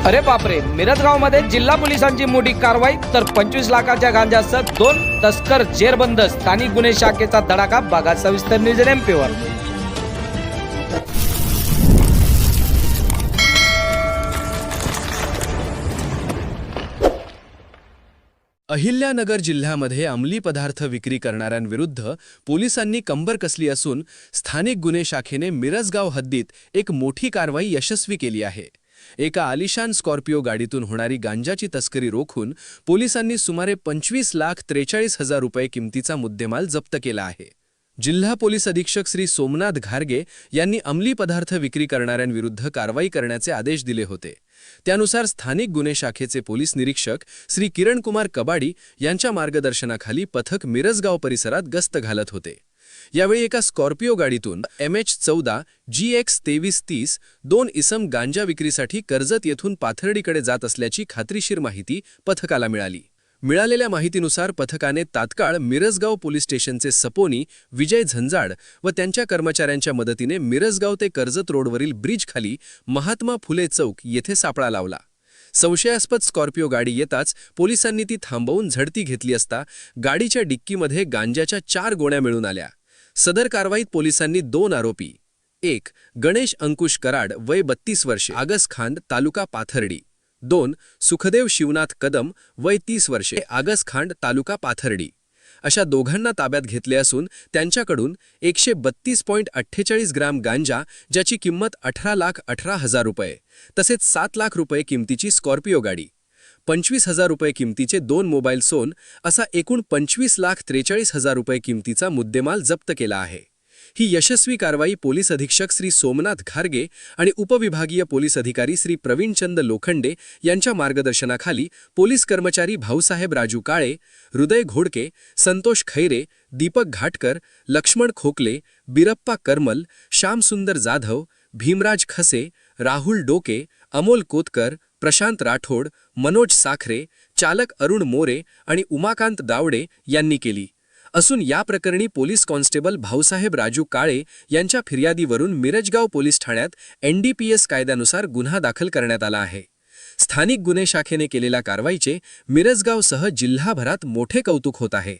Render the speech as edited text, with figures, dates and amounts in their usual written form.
अरे बापरे, मिरजगावमध्ये जिल्हा पोलिसांची मोठी कारवाई, तर 25 लाखाच्या गांजासह 2 तस्कर जेरबंद. स्थानिक गुन्हे शाखेचा धडाका. बघा सविस्तर न्यूज एमपीवर. अहिल्यानगर जिल्ह्यामध्ये अंमली पदार्थ विक्री करणाऱ्यांविरुद्ध पोलिसांनी कंबर कसली असून स्थानिक गुन्हे शाखेने मिरजगाव हद्दीत एक मोठी कारवाई यशस्वी केली आहे. एका आलिशान स्कॉर्पिओ गाडीतून होणारी गांजाची तस्करी रोखून पोलिसांनी सुमारे 25,43,000 रुपये किमतीचा मुद्देमाल जप्त केला आहे. जिल्हा पोलीस अधीक्षक श्री सोमनाथ घारगे यांनी अंमली पदार्थ विक्री करणाऱ्यांविरुद्ध कारवाई करण्याचे आदेश दिले होते. त्यानुसार स्थानिक गुन्हे शाखेचे पोलीस निरीक्षक श्री किरणकुमार कबाडी यांच्या मार्गदर्शनाखाली पथक मिरजगाव परिसरात गस्त घालत होते. यावेळी एका स्कॉर्पिओ गाडीतून MH14 GX 2330 2 इसम गांजा विक्रीसाठी कर्जत येथून पाथर्डीकडे जात असल्याची खात्रीशीर माहिती पथकाला मिळाली. मिळालेल्या माहितीनुसार पथकाने तात्काळ मिरजगाव पोलीस स्टेशनचे सपोनी विजय झंजाड व त्यांच्या कर्मचाऱ्यांच्या मदतीने मिरजगाव ते कर्जत रोडवरील ब्रिजखाली महात्मा फुले चौक येथे सापळा लावला. संशयास्पद स्कॉर्पिओ गाडी येताच पोलिसांनी ती थांबवून झडती घेतली असता गाडीच्या डिक्कीमध्ये गांजाच्या 4 गोण्या मिळून आल्या. सदर कारवाईत पोलिसांनी 2 आरोपी 1. गणेश अंकुश कराड वय 32 वर्षे आगसखांड तालुका पाथर्डी, 2. सुखदेव शिवनाथ कदम वय 30 वर्षे आगसखांड तालुका पाथर्डी अशा दोघांना ताब्यात घेतले असून त्यांच्याकडून 132.48 ग्राम गांजा ज्याची किंमत 18,18,000 रुपये तसेच 7 लाख रुपये किमतीची स्कॉर्पिओ गाडी, 25,000 रुपये किमतीचे 2 मोबाईल फोन असा एकूण 25,43,000 रुपये किमतीचा मुद्देमाल जप्त केला आहे. ही यशस्वी कारवाई पोलीस अधीक्षक श्री सोमनाथ घारगे आणि उपविभागीय पोलीस अधिकारी श्री प्रवीणचंद लोखंडे यांच्या मार्गदर्शनाखाली पोलीस कर्मचारी भाऊसाहेब राजू काळे, हृदय घोडके, संतोष खैरे, दीपक घाटकर, लक्ष्मण खोकले, बिरप्पा करमल, श्यामसुंदर जाधव, भीमराज खसे, राहुल डोके, अमोल कोतकर, प्रशांत राठोड, मनोज साखरे, चालक अरुण मोरे आणि उमाकांत दावडे यांनी केली असून या प्रकरणी पोलीस कॉन्स्टेबल भाऊसाहेब राजू काळे यांच्या फिर्यादीवरून मिरजगाव पोलीस ठाण्यात NDPS कायद्यानुसार गुन्हा दाखल करण्यात आला आहे. स्थानिक गुन्हे शाखेने केलेल्या कारवाईचे मिरजगावसह जिल्हाभरात मोठे कौतुक होत आहे.